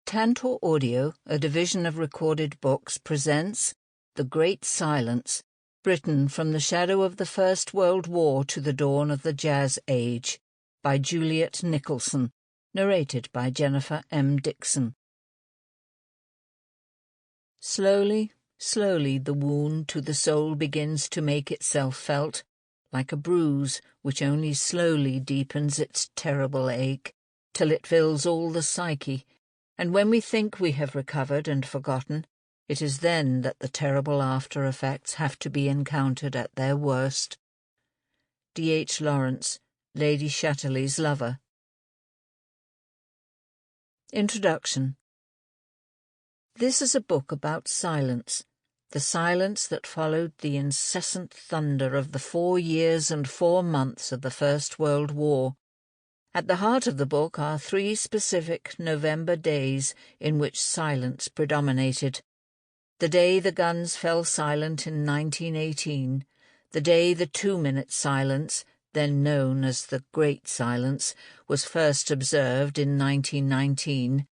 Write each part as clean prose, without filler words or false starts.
Tantor Audio, a division of recorded books, presents The Great Silence, Britain from the Shadow of the First World War to the Dawn of the Jazz Age, by Juliet Nicolson, narrated by Jennifer M. Dixon. Slowly, slowly the wound to the soul begins to make itself felt, like a bruise which only slowly deepens its terrible ache, till it fills all the psyche, and when we think we have recovered and forgotten, it is then that the terrible after-effects have to be encountered at their worst. D. H. Lawrence, Lady Chatterley's Lover. Introduction. This is a book about silence, the silence that followed the incessant thunder of the 4 years and 4 months of the First World War. At the heart of the book are 3 specific November days in which silence predominated. The day the guns fell silent in 1918, the day the 2-minute silence, then known as the Great Silence, was first observed in 1919,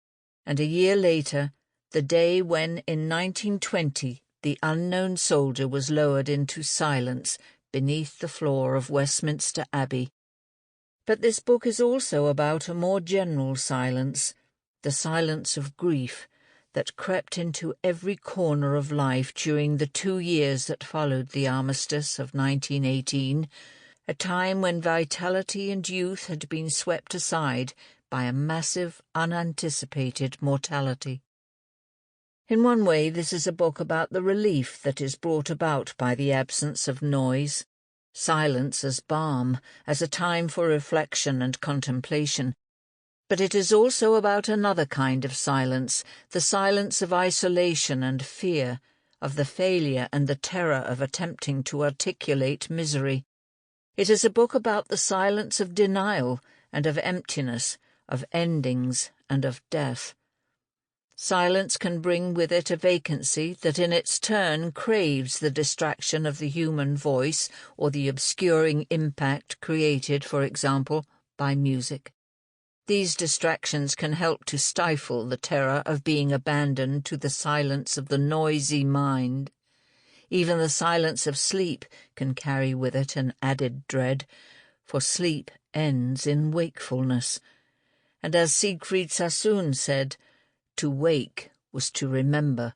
and a year later, the day when in 1920 the unknown soldier was lowered into silence beneath the floor of Westminster Abbey. But this book is also about a more general silence, the silence of grief, that crept into every corner of life during the 2 years that followed the Armistice of 1918, a time when vitality and youth had been swept aside by a massive, unanticipated mortality. In one way, this is a book about the relief that is brought about by the absence of noise. Silence as balm, as a time for reflection and contemplation. But it is also about another kind of silence, the silence of isolation and fear, of the failure and the terror of attempting to articulate misery. It is a book about the silence of denial and of emptiness, of endings and of death. Silence can bring with it a vacancy that in its turn craves the distraction of the human voice or the obscuring impact created, for example, by music. These distractions can help to stifle the terror of being abandoned to the silence of the noisy mind. Even the silence of sleep can carry with it an added dread, for sleep ends in wakefulness. And as Siegfried Sassoon said, to wake was to remember.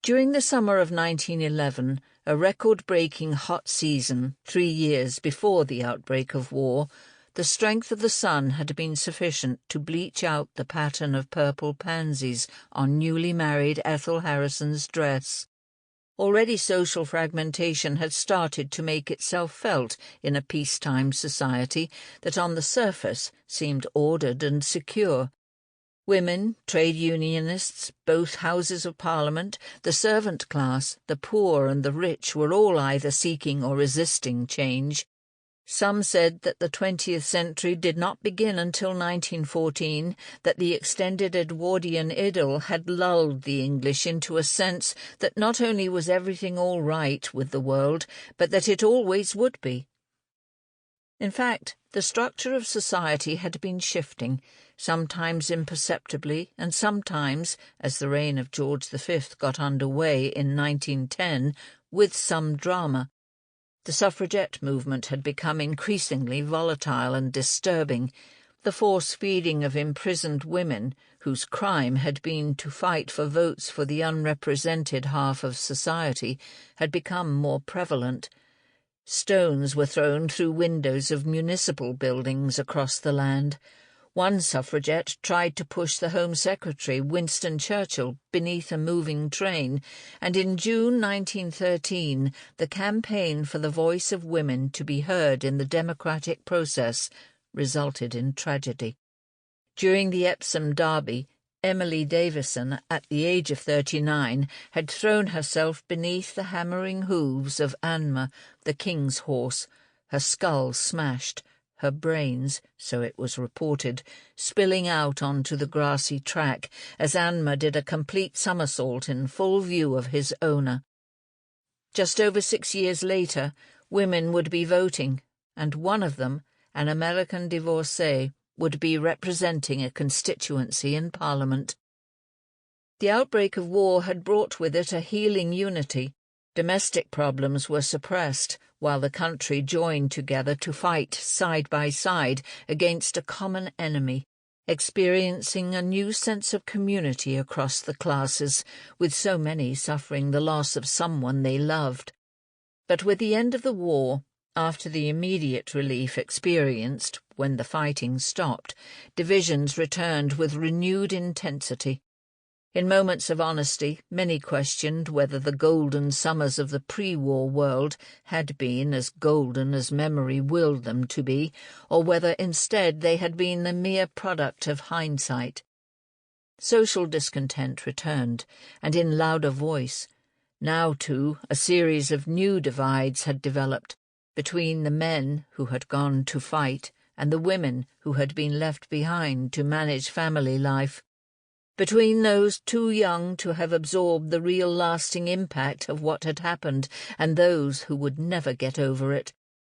During the summer of 1911, a record-breaking hot season, 3 years before the outbreak of war, the strength of the sun had been sufficient to bleach out the pattern of purple pansies on newly married Ethel Harrison's dress. Already social fragmentation had started to make itself felt in a peacetime society that on the surface seemed ordered and secure. Women, trade unionists, both Houses of Parliament, the servant class, the poor and the rich were all either seeking or resisting change. Some said that the 20th century did not begin until 1914, that the extended Edwardian idyll had lulled the English into a sense that not only was everything all right with the world, but that it always would be. In fact, the structure of society had been shifting, sometimes imperceptibly and sometimes, as the reign of George V got under way in 1910, with some drama. The suffragette movement had become increasingly volatile and disturbing. The force-feeding of imprisoned women, whose crime had been to fight for votes for the unrepresented half of society, had become more prevalent. Stones were thrown through windows of municipal buildings across the land. One suffragette tried to push the Home Secretary, Winston Churchill, beneath a moving train, and in June 1913 the campaign for the voice of women to be heard in the democratic process resulted in tragedy. During the Epsom Derby, Emily Davison, at the age of 39, had thrown herself beneath the hammering hooves of Anma, the king's horse, her skull smashed, her brains, so it was reported, spilling out onto the grassy track as Anma did a complete somersault in full view of his owner. Just over 6 years later, women would be voting, and one of them, an American divorcee, would be representing a constituency in Parliament. The outbreak of war had brought with it a healing unity. Domestic problems were suppressed, while the country joined together to fight side by side against a common enemy, experiencing a new sense of community across the classes, with so many suffering the loss of someone they loved. But with the end of the war, after the immediate relief experienced when the fighting stopped, divisions returned with renewed intensity. In moments of honesty, many questioned whether the golden summers of the pre-war world had been as golden as memory willed them to be, or whether instead they had been the mere product of hindsight. Social discontent returned, and in louder voice. Now, too, a series of new divides had developed, between the men who had gone to fight and the women who had been left behind to manage family life, between those too young to have absorbed the real lasting impact of what had happened and those who would never get over it,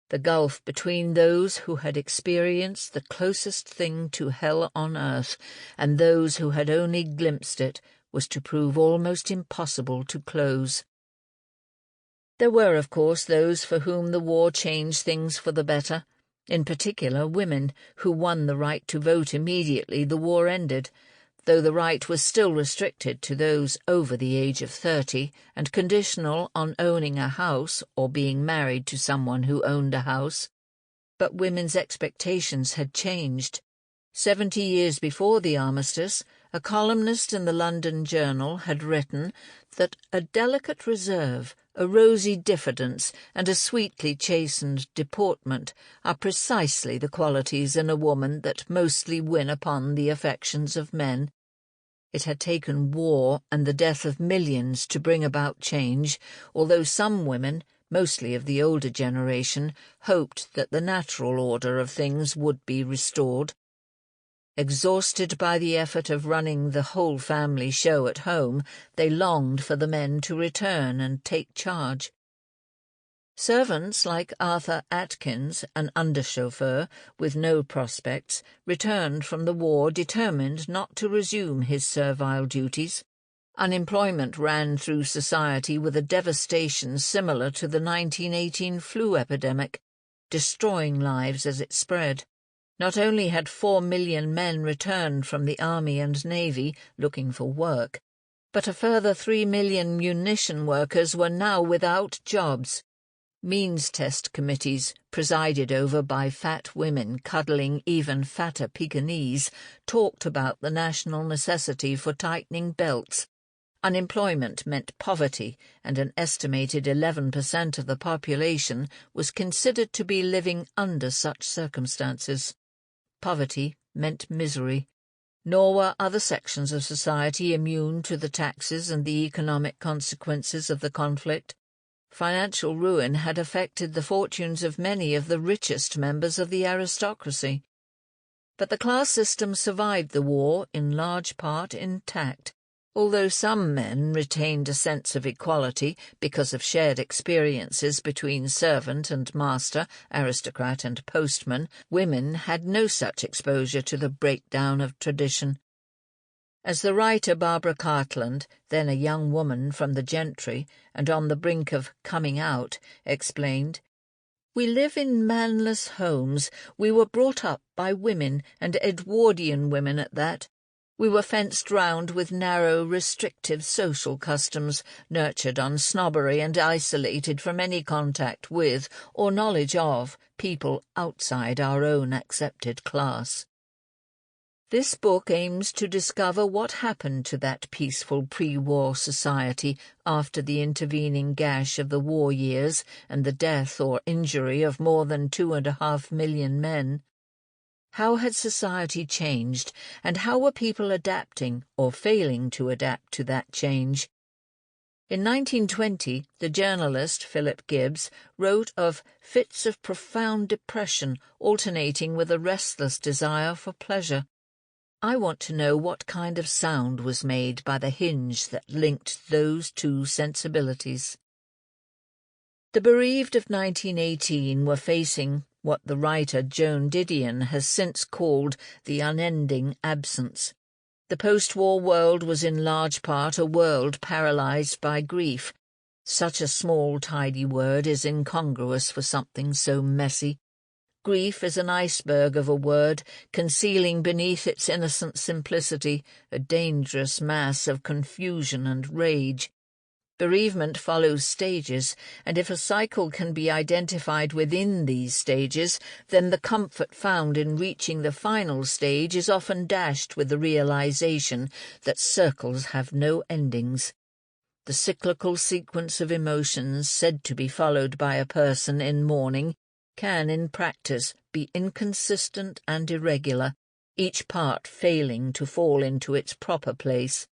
the gulf between those who had experienced the closest thing to hell on earth and those who had only glimpsed it was to prove almost impossible to close. There were, of course, those for whom the war changed things for the better, in particular women, who won the right to vote immediately the war ended, though the right was still restricted to those over the age of 30 and conditional on owning a house or being married to someone who owned a house. But women's expectations had changed. 70 years before the Armistice, a columnist in the London Journal had written that a delicate reserve, a rosy diffidence, and a sweetly chastened deportment are precisely the qualities in a woman that mostly win upon the affections of men. It had taken war and the death of millions to bring about change, although some women, mostly of the older generation, hoped that the natural order of things would be restored. Exhausted by the effort of running the whole family show at home, they longed for the men to return and take charge. Servants like Arthur Atkins, an under-chauffeur with no prospects, returned from the war determined not to resume his servile duties. Unemployment ran through society with a devastation similar to the 1918 flu epidemic, destroying lives as it spread. Not only had 4 million men returned from the Army and Navy looking for work, but a further 3 million munition workers were now without jobs. Means test committees, presided over by fat women cuddling even fatter Pekingese, talked about the national necessity for tightening belts. Unemployment meant poverty, and an estimated 11% of the population was considered to be living under such circumstances. Poverty meant misery. Nor were other sections of society immune to the taxes and the economic consequences of the conflict. Financial ruin had affected the fortunes of many of the richest members of the aristocracy. But the class system survived the war in large part intact, although some men retained a sense of equality because of shared experiences between servant and master, aristocrat and postman. Women had no such exposure to the breakdown of tradition. As the writer Barbara Cartland, then a young woman from the gentry and on the brink of coming out, explained, "We live in manless homes. We were brought up by women, and Edwardian women at that. We were fenced round with narrow, restrictive social customs, nurtured on snobbery and isolated from any contact with or knowledge of people outside our own accepted class." This book aims to discover what happened to that peaceful pre-war society after the intervening gash of the war years and the death or injury of more than 2.5 million men. How had society changed, and how were people adapting or failing to adapt to that change? In 1920, the journalist Philip Gibbs wrote of fits of profound depression alternating with a restless desire for pleasure. I want to know what kind of sound was made by the hinge that linked those two sensibilities. The bereaved of 1918 were facing, what the writer Joan Didion has since called the unending absence. The post-war world was in large part a world paralysed by grief. Such a small, tidy word is incongruous for something so messy. Grief is an iceberg of a word, concealing beneath its innocent simplicity a dangerous mass of confusion and rage. Bereavement follows stages, and if a cycle can be identified within these stages, then the comfort found in reaching the final stage is often dashed with the realization that circles have no endings. The cyclical sequence of emotions said to be followed by a person in mourning can, in practice, be inconsistent and irregular, each part failing to fall into its proper place.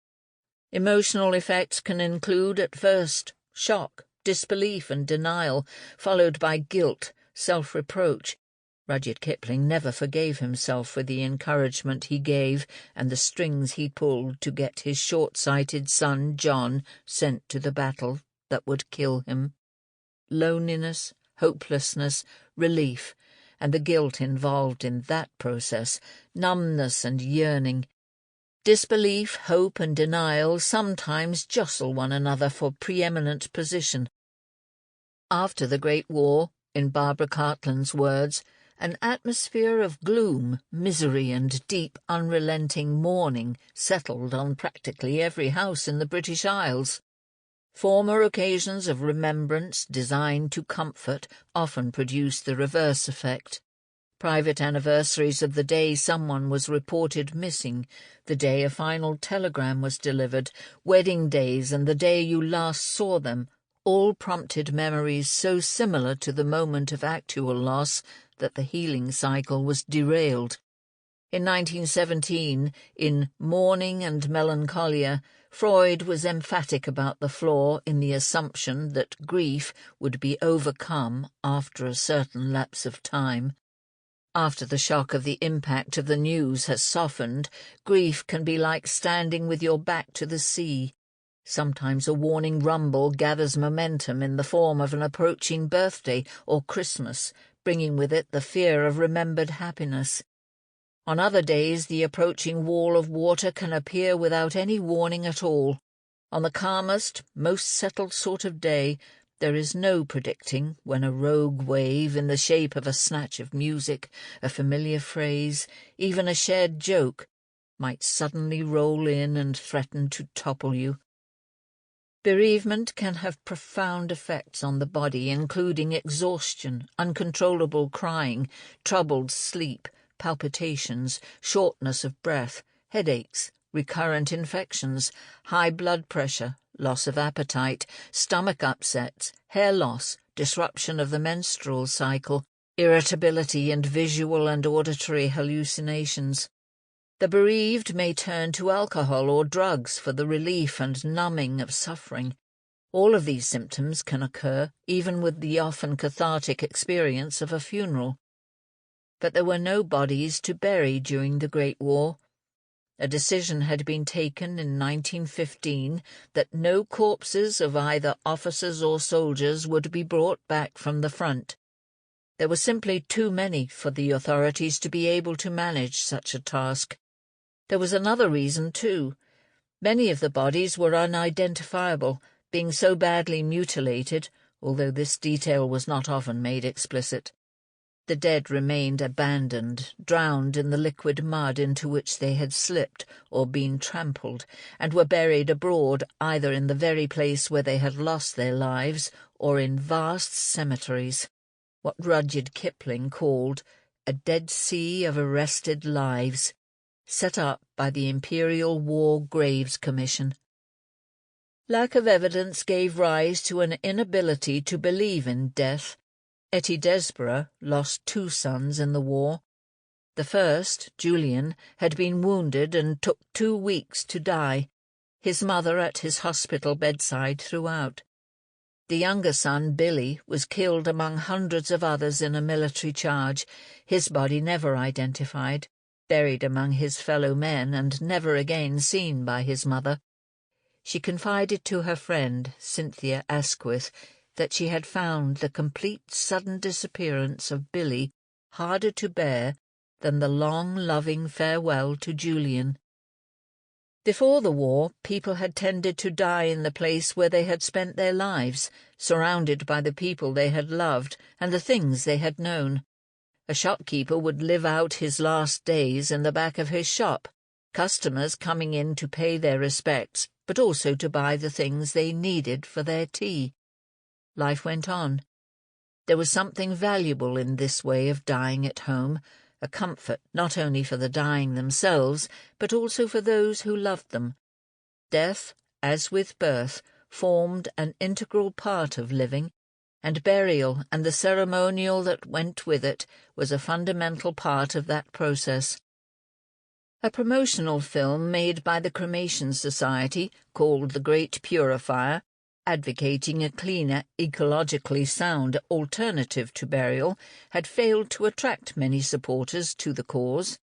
Emotional effects can include, at first, shock, disbelief and denial, followed by guilt, self-reproach. Rudyard Kipling never forgave himself for the encouragement he gave and the strings he pulled to get his short-sighted son John sent to the battle that would kill him. Loneliness, hopelessness, relief, and the guilt involved in that process, numbness and yearning. Disbelief, hope, and denial sometimes jostle one another for preeminent position. After the Great War, in Barbara Cartland's words, an atmosphere of gloom, misery, and deep, unrelenting mourning settled on practically every house in the British Isles. Former occasions of remembrance designed to comfort often produced the reverse effect. Private anniversaries of the day someone was reported missing, the day a final telegram was delivered, wedding days and the day you last saw them, all prompted memories so similar to the moment of actual loss that the healing cycle was derailed. In 1917, in Mourning and Melancholia, Freud was emphatic about the flaw in the assumption that grief would be overcome after a certain lapse of time. After the shock of the impact of the news has softened, grief can be like standing with your back to the sea. Sometimes a warning rumble gathers momentum in the form of an approaching birthday or Christmas, bringing with it the fear of remembered happiness. On other days, the approaching wall of water can appear without any warning at all. On the calmest, most settled sort of day, there is no predicting when a rogue wave in the shape of a snatch of music, a familiar phrase, even a shared joke, might suddenly roll in and threaten to topple you. Bereavement can have profound effects on the body, including exhaustion, uncontrollable crying, troubled sleep, palpitations, shortness of breath, headaches, recurrent infections, high blood pressure, loss of appetite, stomach upsets, hair loss, disruption of the menstrual cycle, irritability and visual and auditory hallucinations. The bereaved may turn to alcohol or drugs for the relief and numbing of suffering. All of these symptoms can occur even with the often cathartic experience of a funeral. But there were no bodies to bury during the Great War. A decision had been taken in 1915 that no corpses of either officers or soldiers would be brought back from the front. There were simply too many for the authorities to be able to manage such a task. There was another reason, too. Many of the bodies were unidentifiable, being so badly mutilated, although this detail was not often made explicit. The dead remained abandoned, drowned in the liquid mud into which they had slipped or been trampled, and were buried abroad either in the very place where they had lost their lives or in vast cemeteries, what Rudyard Kipling called a Dead Sea of Arrested Lives, set up by the Imperial War Graves Commission. Lack of evidence gave rise to an inability to believe in death. Etty Desborough lost 2 sons in the war. The first, Julian, had been wounded and took 2 weeks to die, his mother at his hospital bedside throughout. The younger son, Billy, was killed among hundreds of others in a military charge, his body never identified, buried among his fellow men and never again seen by his mother. She confided to her friend, Cynthia Asquith, that she had found the complete sudden disappearance of Billy harder to bear than the long, loving farewell to Julian. Before the war, people had tended to die in the place where they had spent their lives, surrounded by the people they had loved and the things they had known. A shopkeeper would live out his last days in the back of his shop, customers coming in to pay their respects, but also to buy the things they needed for their tea. Life went on. There was something valuable in this way of dying at home, a comfort not only for the dying themselves, but also for those who loved them. Death, as with birth, formed an integral part of living, and burial and the ceremonial that went with it was a fundamental part of that process. A promotional film made by the Cremation Society, called The Great Purifier, advocating a cleaner, ecologically sound alternative to burial, had failed to attract many supporters to the cause.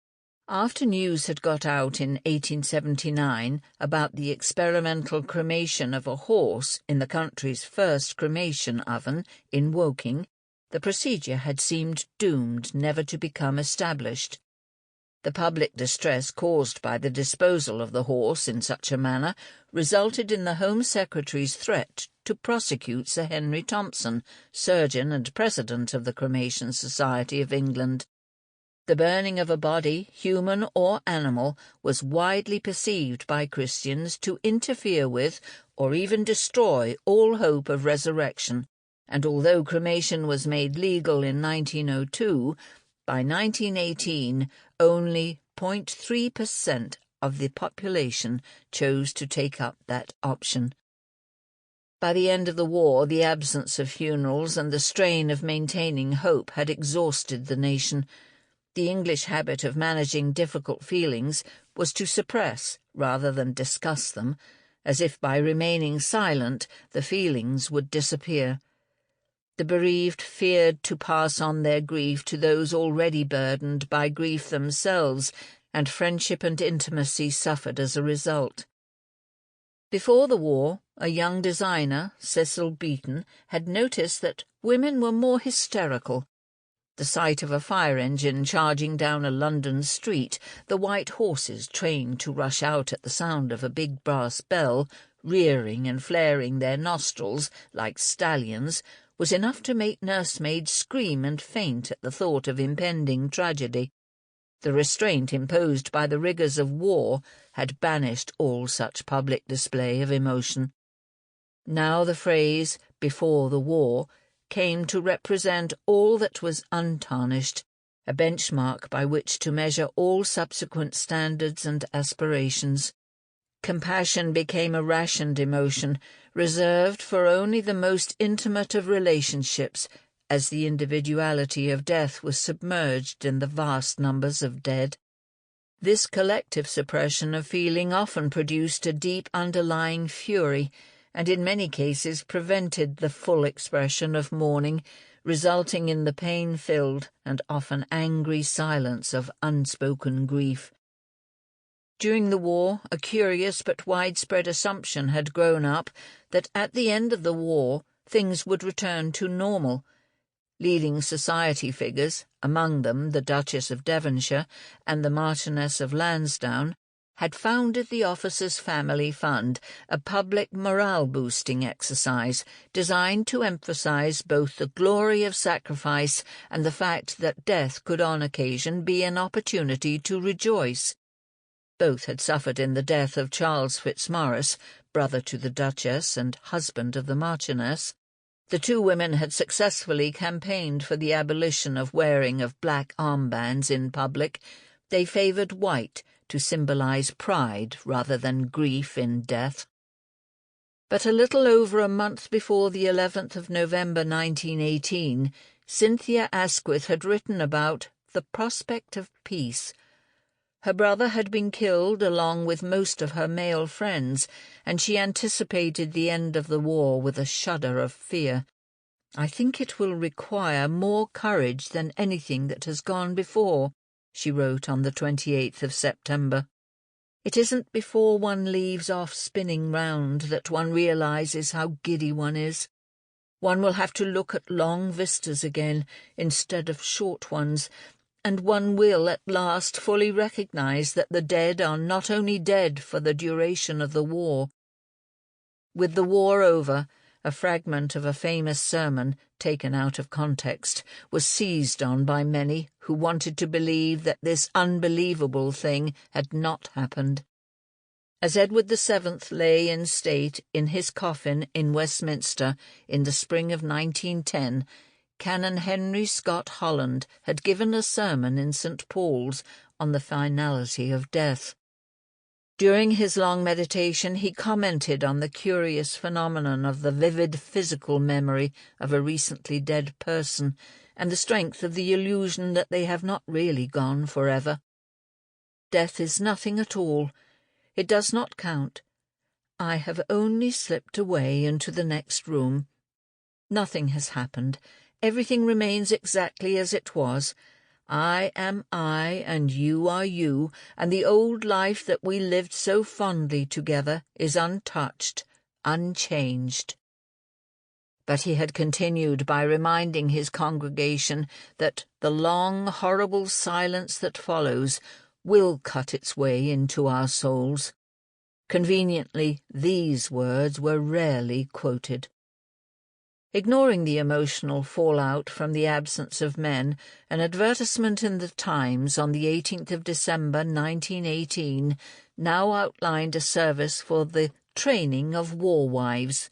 After news had got out in 1879 about the experimental cremation of a horse in the country's first cremation oven in Woking, the procedure had seemed doomed never to become established. The public distress caused by the disposal of the horse in such a manner resulted in the Home Secretary's threat to prosecute Sir Henry Thompson, surgeon and president of the Cremation Society of England. The burning of a body, human or animal, was widely perceived by Christians to interfere with or even destroy all hope of resurrection, and although cremation was made legal in 1902, by 1918 only 0.3% of the population chose to take up that option. By the end of the war, the absence of funerals and the strain of maintaining hope had exhausted the nation. The English habit of managing difficult feelings was to suppress rather than discuss them, as if by remaining silent the feelings would disappear. The bereaved feared to pass on their grief to those already burdened by grief themselves, and friendship and intimacy suffered as a result. Before the war, a young designer, Cecil Beaton, had noticed that women were more hysterical. The sight of a fire engine charging down a London street, the white horses trained to rush out at the sound of a big brass bell, rearing and flaring their nostrils like stallions, was enough to make nursemaids scream and faint at the thought of impending tragedy. The restraint imposed by the rigours of war had banished all such public display of emotion. Now the phrase, "before the war," came to represent all that was untarnished, a benchmark by which to measure all subsequent standards and aspirations. Compassion became a rationed emotion, reserved for only the most intimate of relationships, as the individuality of death was submerged in the vast numbers of dead. This collective suppression of feeling often produced a deep underlying fury, and in many cases prevented the full expression of mourning, resulting in the pain-filled and often angry silence of unspoken grief. During the war, a curious but widespread assumption had grown up that at the end of the war things would return to normal. Leading society figures, among them the Duchess of Devonshire and the Marchioness of Lansdowne, had founded the Officers' Family Fund, a public morale-boosting exercise designed to emphasise both the glory of sacrifice and the fact that death could on occasion be an opportunity to rejoice. Both had suffered in the death of Charles Fitzmaurice, brother to the Duchess and husband of the Marchioness. The two women had successfully campaigned for the abolition of wearing of black armbands in public. They favoured white to symbolise pride rather than grief in death. But a little over a month before the 11th of November 1918, Cynthia Asquith had written about the prospect of peace. Her brother had been killed along with most of her male friends, and she anticipated the end of the war with a shudder of fear. "I think it will require more courage than anything that has gone before," she wrote on the 28th of September. "It isn't before one leaves off spinning round that one realises how giddy one is. One will have to look at long vistas again instead of short ones, and one will at last fully recognize that the dead are not only dead for the duration of the war. With the war over, a fragment of a famous sermon, taken out of context, was seized on by many who wanted to believe that this unbelievable thing had not happened. As Edward VII lay in state in his coffin in Westminster in the spring of 1910, Canon Henry Scott Holland had given a sermon in St. Paul's on the finality of death. During his long meditation, he commented on the curious phenomenon of the vivid physical memory of a recently dead person and the strength of the illusion that they have not really gone forever. Death is nothing at all. It does not count. I have only slipped away into the next room. Nothing has happened. Everything remains exactly as it was. I am I, and you are you, and the old life that we lived so fondly together is untouched, unchanged. But he had continued by reminding his congregation that the long, horrible silence that follows will cut its way into our souls. Conveniently, these words were rarely quoted. Ignoring the emotional fallout from the absence of men, an advertisement in the Times on the 18th of December 1918 now outlined a service for the training of war wives.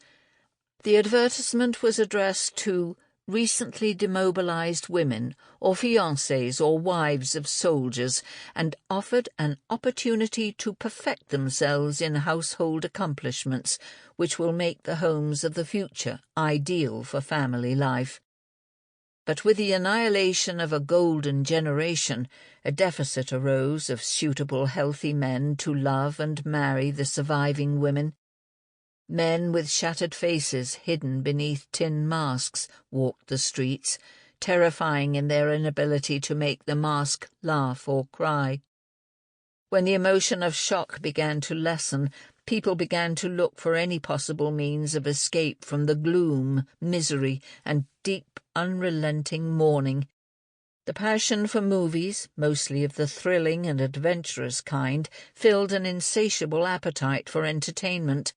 The advertisement was addressed to recently demobilized women or fiancées or wives of soldiers and offered an opportunity to perfect themselves in household accomplishments which will make the homes of the future ideal for family life. But with the annihilation of a golden generation, a deficit arose of suitable healthy men to love and marry the surviving women. Men with shattered faces hidden beneath tin masks walked the streets, terrifying in their inability to make the mask laugh or cry. When the emotion of shock began to lessen, people began to look for any possible means of escape from the gloom, misery, and deep, unrelenting mourning. The passion for movies, mostly of the thrilling and adventurous kind, filled an insatiable appetite for entertainment.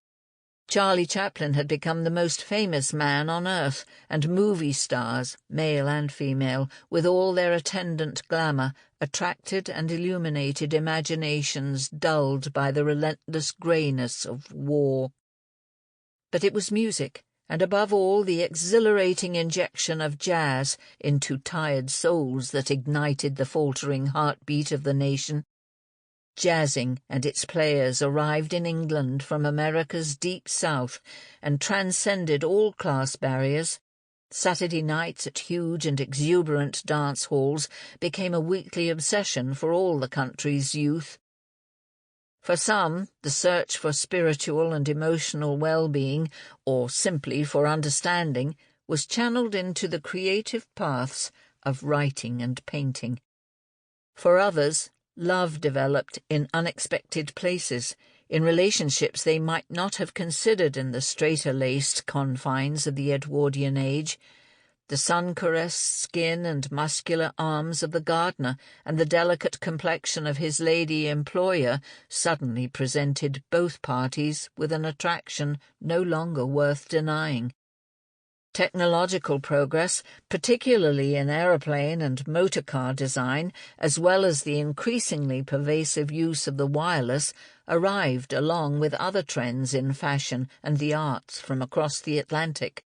Charlie Chaplin had become the most famous man on earth, and movie stars, male and female, with all their attendant glamour, attracted and illuminated imaginations dulled by the relentless greyness of war. But it was music, and above all the exhilarating injection of jazz into tired souls that ignited the faltering heartbeat of the nation. Jazzing and its players arrived in England from America's deep south and transcended all class barriers. Saturday nights at huge and exuberant dance halls became a weekly obsession for all the country's youth. For some, the search for spiritual and emotional well-being, or simply for understanding, was channeled into the creative paths of writing and painting. For others, love developed in unexpected places, in relationships they might not have considered in the straighter-laced confines of the Edwardian age. The sun-caressed skin and muscular arms of the gardener and the delicate complexion of his lady employer suddenly presented both parties with an attraction no longer worth denying. Technological progress, particularly in aeroplane and motor car design, as well as the increasingly pervasive use of the wireless, arrived along with other trends in fashion and the arts from across the Atlantic.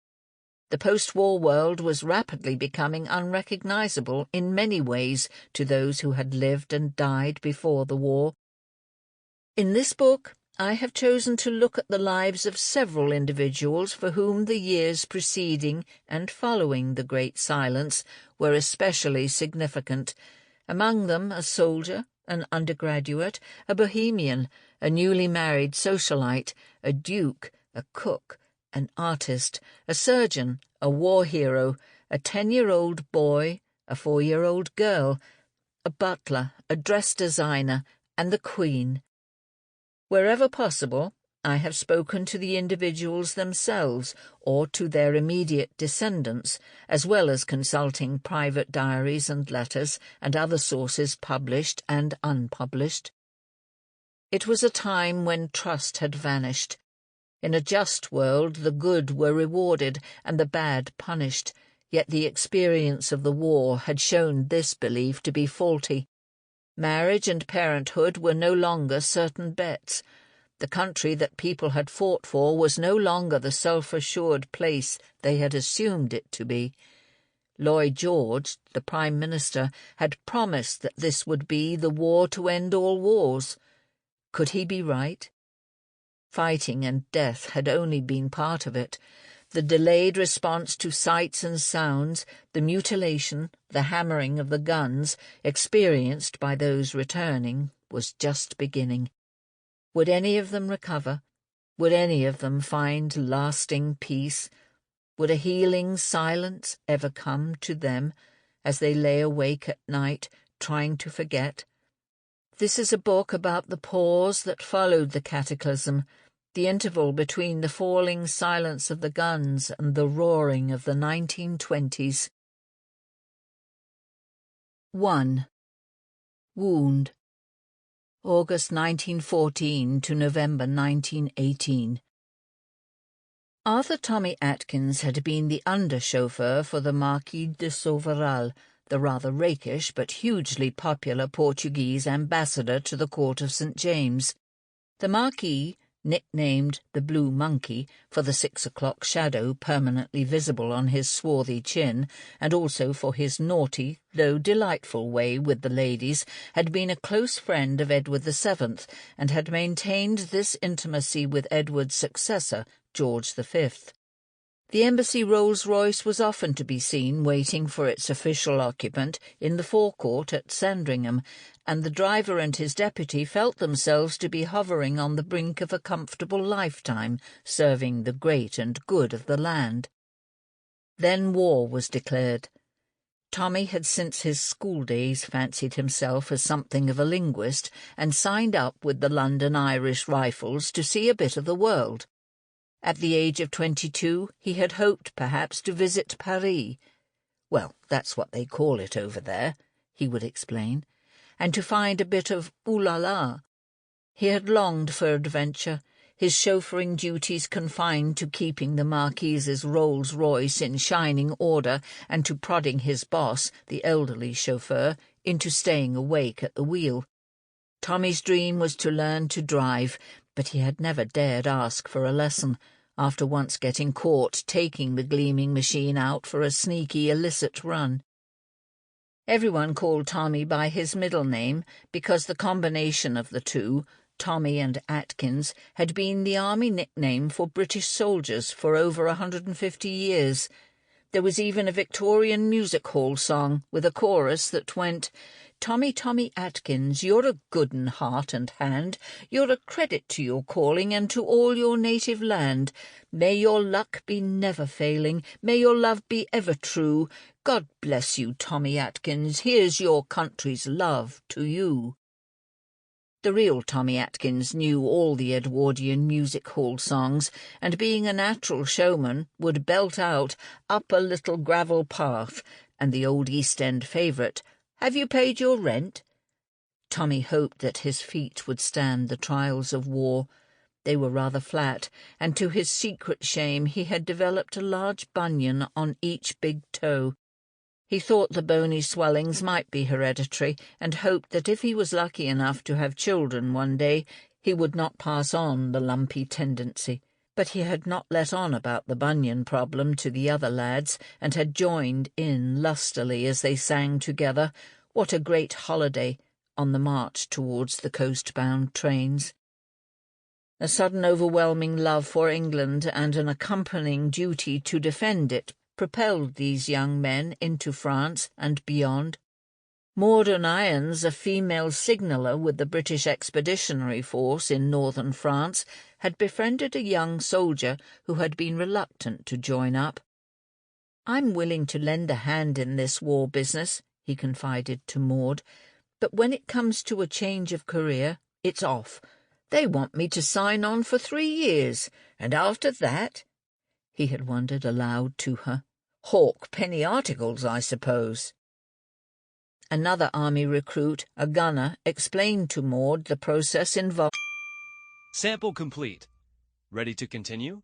The post-war world was rapidly becoming unrecognizable in many ways to those who had lived and died before the war. In this book, I have chosen to look at the lives of several individuals for whom the years preceding and following the Great Silence were especially significant, among them a soldier, an undergraduate, a bohemian, a newly married socialite, a duke, a cook, an artist, a surgeon, a war hero, a 10-year-old boy, a 4-year-old girl, a butler, a dress designer, and the Queen. Wherever possible, I have spoken to the individuals themselves or to their immediate descendants, as well as consulting private diaries and letters and other sources published and unpublished. It was a time when trust had vanished. In a just world the good were rewarded and the bad punished, yet the experience of the war had shown this belief to be faulty. Marriage and parenthood were no longer certain bets. The country that people had fought for was no longer the self-assured place they had assumed it to be. Lloyd George, the Prime Minister, had promised that this would be the war to end all wars. Could he be right? Fighting and death had only been part of it. The delayed response to sights and sounds, the mutilation, the hammering of the guns, experienced by those returning, was just beginning. Would any of them recover? Would any of them find lasting peace? Would a healing silence ever come to them as they lay awake at night, trying to forget? This is a book about the pause that followed the cataclysm, the interval between the falling silence of the guns and the roaring of the 1920s. 1. Wound. August 1914 to November 1918. Arthur Tommy Atkins had been the under-chauffeur for the Marquis de Sovaral, the rather rakish but hugely popular Portuguese ambassador to the court of St. James. The Marquis, nicknamed the Blue Monkey for the 6 o'clock shadow permanently visible on his swarthy chin, and also for his naughty, though delightful way with the ladies, had been a close friend of Edward VII, and had maintained this intimacy with Edward's successor, George V. The embassy Rolls-Royce was often to be seen waiting for its official occupant in the forecourt at Sandringham, and the driver and his deputy felt themselves to be hovering on the brink of a comfortable lifetime, serving the great and good of the land. Then war was declared. Tommy had since his school days fancied himself as something of a linguist, and signed up with the London Irish Rifles to see a bit of the world. At the age of 22, he had hoped, perhaps, to visit Paris. Well, that's what they call it over there, he would explain, and to find a bit of ooh-la-la. He had longed for adventure, his chauffeuring duties confined to keeping the Marquis's Rolls-Royce in shining order and to prodding his boss, the elderly chauffeur, into staying awake at the wheel. Tommy's dream was to learn to drive, but he had never dared ask for a lesson, after once getting caught taking the gleaming machine out for a sneaky illicit run. Everyone called Tommy by his middle name because the combination of the two, Tommy and Atkins, had been the army nickname for British soldiers for over 150 years. There was even a Victorian music hall song with a chorus that went, "Tommy, Tommy Atkins, you're a good 'un heart and hand. You're a credit to your calling and to all your native land. May your luck be never failing. May your love be ever true. God bless you, Tommy Atkins. Here's your country's love to you." The real Tommy Atkins knew all the Edwardian music hall songs, and being a natural showman would belt out "Up a Little Gravel Path" and the old East End favourite, "Have you paid your rent?" Tommy hoped that his feet would stand the trials of war. They were rather flat, and to his secret shame he had developed a large bunion on each big toe. He thought the bony swellings might be hereditary, and hoped that if he was lucky enough to have children one day, he would not pass on the lumpy tendency. But he had not let on about the bunion problem to the other lads, and had joined in lustily as they sang together, "What a Great Holiday," on the march towards the coast-bound trains. A sudden overwhelming love for England and an accompanying duty to defend it propelled these young men into France and beyond. Maud O'Nyans, a female signaller with the British Expeditionary Force in northern France, had befriended a young soldier who had been reluctant to join up. "I'm willing to lend a hand in this war business," he confided to Maud, "but when it comes to a change of career, it's off. They want me to sign on for 3 years, and after that—" he had wondered aloud to her, "hawk penny articles, I suppose." Another army recruit, a gunner, explained to Maud the process involved. Sample complete. Ready to continue?